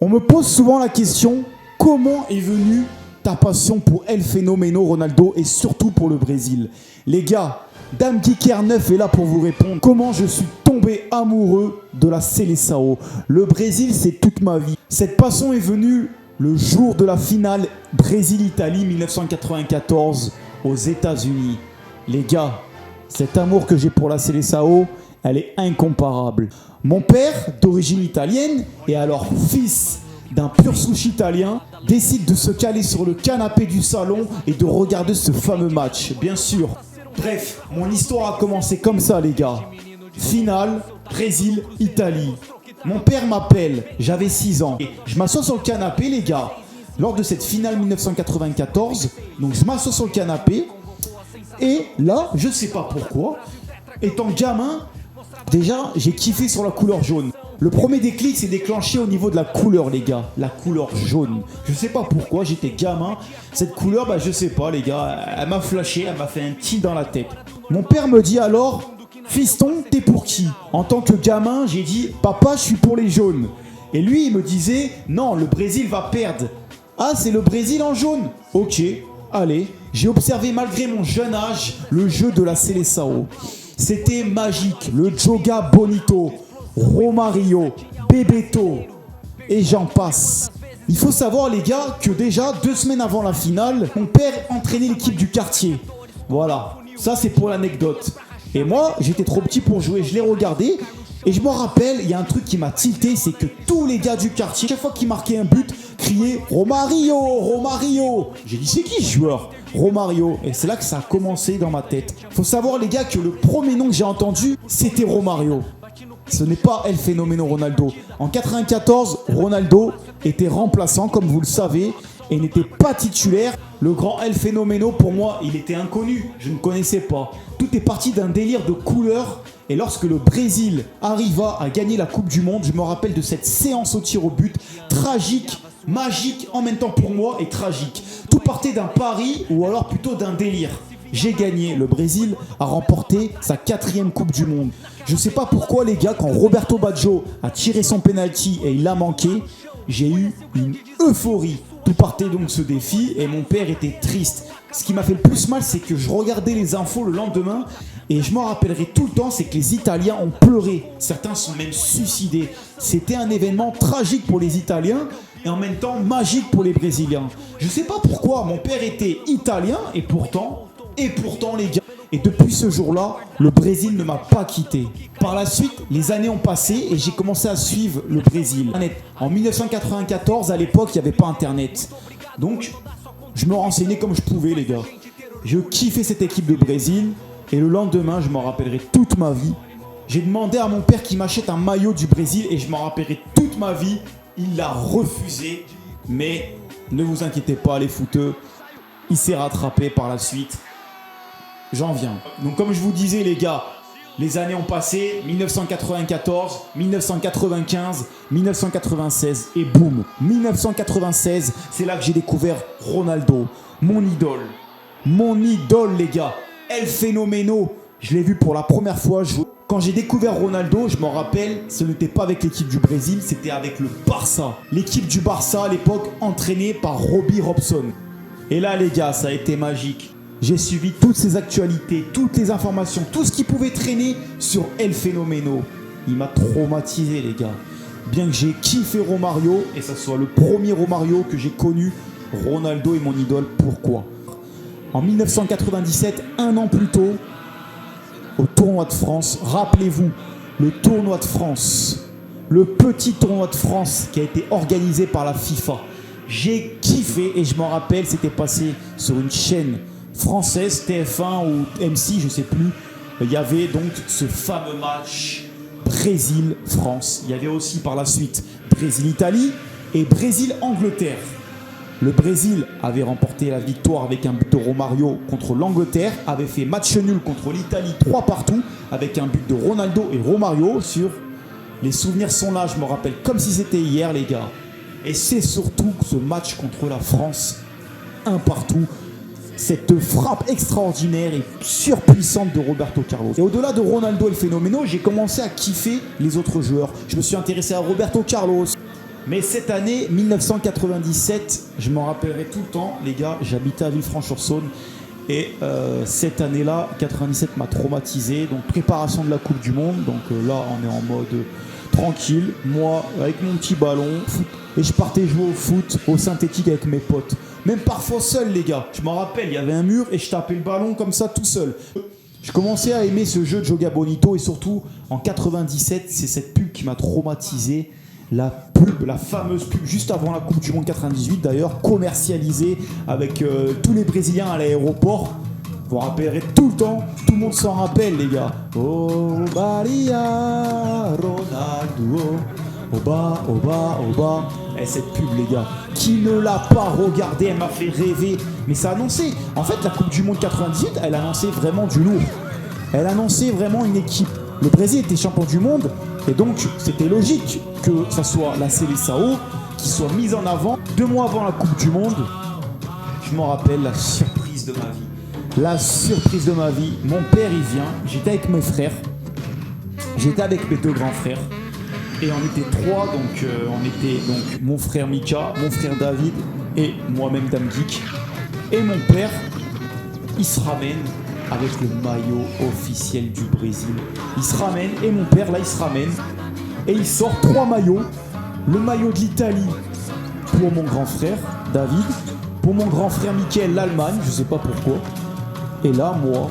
On me pose souvent la question, comment est venue ta passion pour El Fenomeno Ronaldo et surtout pour le Brésil? Les gars, Dame Kicker 9 est là pour vous répondre. Comment je suis tombé amoureux de la Seleção. Le Brésil, c'est toute ma vie. Cette passion est venue le jour de la finale Brésil-Italie 1994 aux États-Unis. Les gars, cet amour que j'ai pour la Seleção, elle est incomparable. Mon père, d'origine italienne, et alors fils d'un pur souche italien, décide de se caler sur le canapé du salon et de regarder ce fameux match, bien sûr. Bref, mon histoire a commencé comme ça, les gars. Finale, Brésil-Italie. Mon père m'appelle, j'avais 6 ans. Et je m'assois sur le canapé, les gars. Lors de cette finale 1994, donc je m'assois sur le canapé. Et là, je sais pas pourquoi, étant gamin, déjà, j'ai kiffé sur la couleur jaune. Le premier déclic s'est déclenché au niveau de la couleur, les gars. La couleur jaune. Je sais pas pourquoi, j'étais gamin. Cette couleur, bah je sais pas, les gars. Elle m'a flashé, elle m'a fait un tilt dans la tête. Mon père me dit alors, fiston, t'es pour qui? En tant que gamin, j'ai dit, papa, je suis pour les jaunes. Et lui, il me disait, non, le Brésil va perdre. Ah, c'est le Brésil en jaune? Ok, allez. J'ai observé malgré mon jeune âge le jeu de la Seleção. C'était magique, le Joga Bonito, Romario, Bebeto et j'en passe. Il faut savoir les gars que déjà 2 semaines avant la finale, mon père entraînait l'équipe du quartier. Voilà, ça c'est pour l'anecdote. Et moi j'étais trop petit pour jouer, je l'ai regardé et je me rappelle, il y a un truc qui m'a tilté, c'est que tous les gars du quartier, chaque fois qu'ils marquaient un but, criaient Romario, Romario. J'ai dit c'est qui ce joueur? Romario, et c'est là que ça a commencé dans ma tête. Faut savoir les gars que le premier nom que j'ai entendu, c'était Romario. Ce n'est pas El Fenomeno Ronaldo. En 94, Ronaldo était remplaçant, comme vous le savez, et n'était pas titulaire. Le grand El Fenomeno, pour moi, il était inconnu. Je ne connaissais pas. Tout est parti d'un délire de couleurs. Et lorsque le Brésil arriva à gagner la Coupe du Monde, je me rappelle de cette séance au tir au but, tragique, magique, en même temps pour moi, et tragique. Tout partait d'un pari, ou alors plutôt d'un délire. J'ai gagné. Le Brésil a remporté sa 4e Coupe du Monde. Je sais pas pourquoi les gars, quand Roberto Baggio a tiré son penalty et il l'a manqué, j'ai eu une euphorie. Tout partait donc ce défi et mon père était triste. Ce qui m'a fait le plus mal, c'est que je regardais les infos le lendemain et je m'en rappellerai tout le temps, c'est que les Italiens ont pleuré. Certains sont même suicidés. C'était un événement tragique pour les Italiens et en même temps magique pour les Brésiliens. Je sais pas pourquoi, mon père était italien et pourtant les gars, et depuis ce jour-là, le Brésil ne m'a pas quitté. Par la suite, les années ont passé et j'ai commencé à suivre le Brésil. En 1994, à l'époque, il n'y avait pas Internet. Donc, je me renseignais comme je pouvais, les gars. Je kiffais cette équipe de Brésil et le lendemain, je m'en rappellerai toute ma vie. J'ai demandé à mon père qu'il m'achète un maillot du Brésil et je m'en rappellerai toute ma vie. Il l'a refusé, mais ne vous inquiétez pas, les footeux, il s'est rattrapé par la suite. J'en viens. Donc comme je vous disais les gars, les années ont passé, 1994, 1995, 1996 et boum, 1996, c'est là que j'ai découvert Ronaldo, mon idole. Mon idole les gars, El Fenomeno, je l'ai vu pour la première fois jouer. Quand j'ai découvert Ronaldo, je m'en rappelle, ce n'était pas avec l'équipe du Brésil, c'était avec le Barça. L'équipe du Barça à l'époque entraînée par Robbie Robson. Et là les gars, ça a été magique. J'ai suivi toutes ces actualités, toutes les informations, tout ce qui pouvait traîner sur El Fenomeno. Il m'a traumatisé les gars. Bien que j'ai kiffé Romario, et ça soit le premier Romario que j'ai connu, Ronaldo est mon idole. Pourquoi? En 1997, 1 an plus tôt, au tournoi de France, rappelez-vous, le tournoi de France, le petit tournoi de France qui a été organisé par la FIFA. J'ai kiffé et je m'en rappelle, c'était passé sur une chaîne française, TF1 ou M6, je sais plus. Il y avait donc ce fameux match Brésil-France. Il y avait aussi par la suite Brésil-Italie et Brésil-Angleterre. Le Brésil avait remporté la victoire avec un but de Romario contre l'Angleterre, avait fait match nul contre l'Italie 3-3 avec un but de Ronaldo et Romario. Les souvenirs sont là, je me rappelle comme si c'était hier les gars. Et c'est surtout ce match contre la France, 1-1. Cette frappe extraordinaire et surpuissante de Roberto Carlos. Et au-delà de Ronaldo El Fenomeno, j'ai commencé à kiffer les autres joueurs. Je me suis intéressé à Roberto Carlos, Mais cette année, 1997, je m'en rappellerai tout le temps, les gars, j'habitais à Villefranche-sur-Saône. Et cette année-là, 97 m'a traumatisé. Donc préparation de la Coupe du Monde. Donc là, on est en mode tranquille. Moi, avec mon petit ballon. Et je partais jouer au foot, au synthétique avec mes potes. Même parfois seul, les gars. Je m'en rappelle, il y avait un mur et je tapais le ballon comme ça tout seul. Je commençais à aimer ce jeu de Joga Bonito. Et surtout, en 97, c'est cette pub qui m'a traumatisé. La pub, la fameuse pub juste avant la Coupe du Monde 98 d'ailleurs, commercialisée avec tous les Brésiliens à l'aéroport. Vous vous rappellerez tout le temps, tout le monde s'en rappelle les gars. Oh Bahia, Ronaldo, Oba, Oba, Oba. Et cette pub les gars, qui ne l'a pas regardée, elle m'a fait rêver. Mais ça annonçait, en fait la Coupe du Monde 98, elle annonçait vraiment du lourd. Elle annonçait vraiment une équipe. Le Brésil était champion du monde et donc c'était logique que ça soit la Seleção qui soit mise en avant 2 mois avant la Coupe du Monde. Je m'en rappelle, la surprise de ma vie. La surprise de ma vie. Mon père il vient, j'étais avec mes frères, j'étais avec mes 2 grands frères et on était 3, donc on était donc mon frère Mika, mon frère David et moi-même Dame Geek. Et mon père, il se ramène avec le maillot officiel du Brésil. Il se ramène, et mon père là il se ramène, et il sort 3 maillots. Le maillot de l'Italie pour mon grand frère David, pour mon grand frère Mickaël l'Allemagne, je sais pas pourquoi. Et là moi,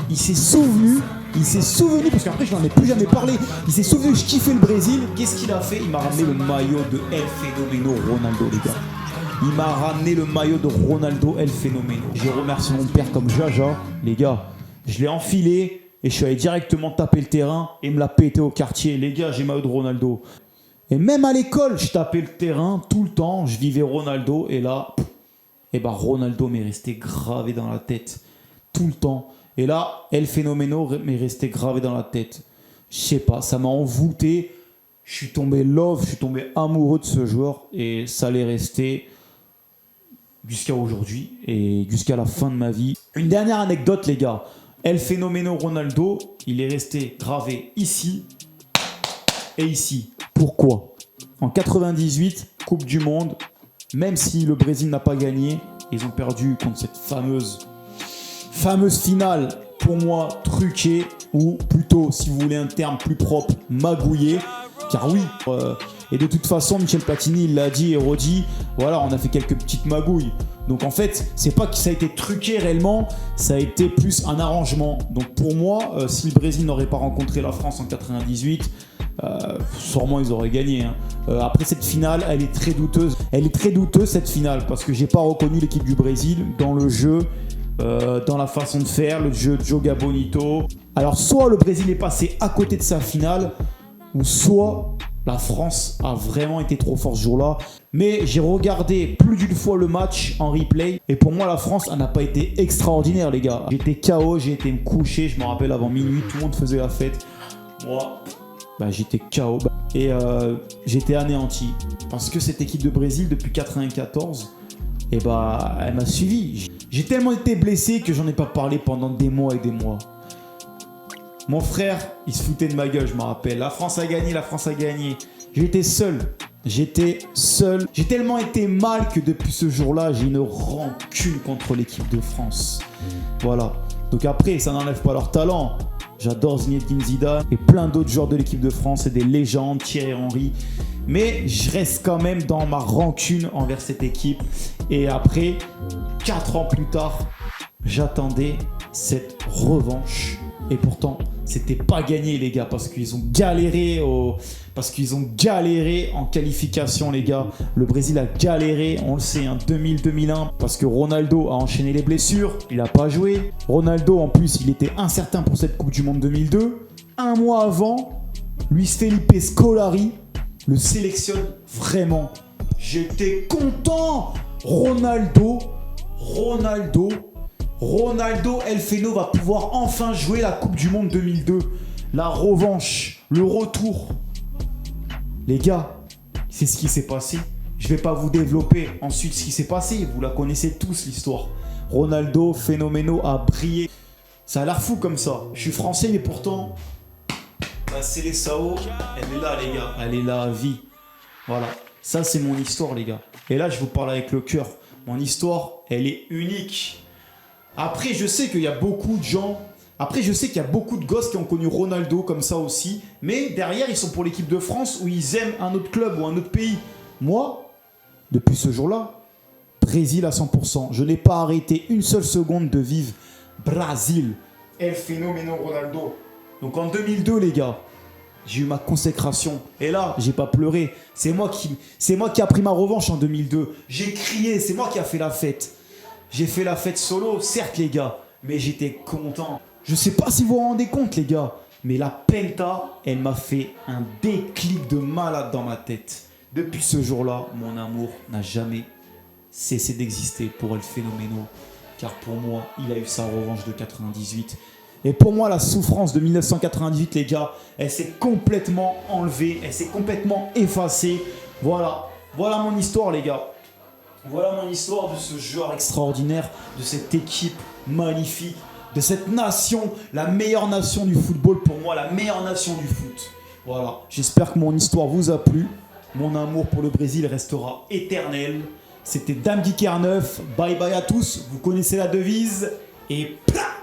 il s'est souvenu, parce qu'après je n'en ai plus jamais parlé, il s'est souvenu que je kiffais le Brésil. Qu'est-ce qu'il a fait? Il m'a ramené le maillot de El Fenomeno Ronaldo les gars. Il m'a ramené le maillot de Ronaldo El Fenomeno. J'ai remercié mon père comme Jaja. Les gars, je l'ai enfilé et je suis allé directement taper le terrain et me l'a pété au quartier. Les gars, j'ai le maillot de Ronaldo. Et même à l'école, je tapais le terrain tout le temps. Je vivais Ronaldo et là, Ronaldo m'est resté gravé dans la tête. Tout le temps. Et là, El Fenomeno m'est resté gravé dans la tête. Je sais pas, ça m'a envoûté. Je suis tombé amoureux de ce joueur et ça allait rester jusqu'à aujourd'hui et jusqu'à la fin de ma vie. Une dernière anecdote les gars, El Fenomeno Ronaldo, il est resté gravé ici et ici. Pourquoi? En 98, Coupe du Monde, même si le Brésil n'a pas gagné, ils ont perdu contre cette fameuse finale, pour moi truquée, ou plutôt, si vous voulez un terme plus propre, magouillée. Car oui, et de toute façon, Michel Platini, il l'a dit et redit, voilà, on a fait quelques petites magouilles. Donc en fait, c'est pas que ça a été truqué réellement, ça a été plus un arrangement. Donc pour moi, si le Brésil n'aurait pas rencontré la France en 98, sûrement ils auraient gagné. Après cette finale, elle est très douteuse. Elle est très douteuse cette finale, parce que j'ai pas reconnu l'équipe du Brésil dans le jeu, dans la façon de faire, le jeu de Joga Bonito. Alors soit le Brésil est passé à côté de sa finale, ou soit la France a vraiment été trop forte ce jour-là. Mais j'ai regardé plus d'une fois le match en replay. Et pour moi, la France n'a pas été extraordinaire, les gars. J'étais KO, j'ai été me coucher. Je me rappelle, avant minuit, tout le monde faisait la fête. Moi, j'étais KO. Et j'étais anéanti. Parce que cette équipe de Brésil, depuis 94, elle m'a suivi. J'ai tellement été blessé que j'en ai pas parlé pendant des mois et des mois. Mon frère, il se foutait de ma gueule, je me rappelle. La France a gagné, la France a gagné. J'étais seul. J'ai tellement été mal que depuis ce jour-là, j'ai une rancune contre l'équipe de France. Voilà. Donc après, ça n'enlève pas leur talent. J'adore Zinedine Zidane et plein d'autres joueurs de l'équipe de France et des légendes, Thierry Henry. Mais je reste quand même dans ma rancune envers cette équipe. Et après, 4 ans plus tard, j'attendais cette revanche. Et pourtant, c'était pas gagné les gars, parce qu'ils ont galéré en qualification les gars. Le Brésil a galéré, on le sait, 2000-2001, parce que Ronaldo a enchaîné les blessures, il a pas joué. Ronaldo en plus, il était incertain pour cette Coupe du Monde 2002. Un mois avant, Luis Felipe Scolari le sélectionne vraiment. J'étais content. Ronaldo El Feno va pouvoir enfin jouer la Coupe du Monde 2002. La revanche, le retour. Les gars, c'est ce qui s'est passé. Je vais pas vous développer ensuite ce qui s'est passé. Vous la connaissez tous l'histoire. Ronaldo Fenomeno a brillé. Ça a l'air fou comme ça. Je suis français mais pourtant, la Seleção, elle est là les gars. Elle est là à vie. Voilà. Ça, c'est mon histoire, les gars. Et là, je vous parle avec le cœur. Mon histoire, elle est unique. Après, je sais qu'il y a beaucoup de gens... Après, je sais qu'il y a beaucoup de gosses qui ont connu Ronaldo comme ça aussi. Mais derrière, ils sont pour l'équipe de France où ils aiment un autre club ou un autre pays. Moi, depuis ce jour-là, Brésil à 100%. Je n'ai pas arrêté une seule seconde de vivre Brésil. El Phénomène Ronaldo. Donc en 2002, les gars, j'ai eu ma consécration. Et là, j'ai pas pleuré. C'est moi qui a pris ma revanche en 2002. J'ai crié, c'est moi qui a fait la fête. J'ai fait la fête solo, certes, les gars, mais j'étais content. Je sais pas si vous vous rendez compte, les gars, mais la Penta, elle m'a fait un déclic de malade dans ma tête. Depuis ce jour-là, mon amour n'a jamais cessé d'exister pour El Phénoméno. Car pour moi, il a eu sa revanche de 98. Et pour moi, la souffrance de 1998, les gars, elle s'est complètement enlevée, elle s'est complètement effacée. Voilà mon histoire, les gars. Voilà mon histoire de ce joueur extraordinaire, de cette équipe magnifique, de cette nation, la meilleure nation du football pour moi, la meilleure nation du foot. Voilà, j'espère que mon histoire vous a plu. Mon amour pour le Brésil restera éternel. C'était Dame Geeker 9. Bye bye à tous, vous connaissez la devise. Et plah!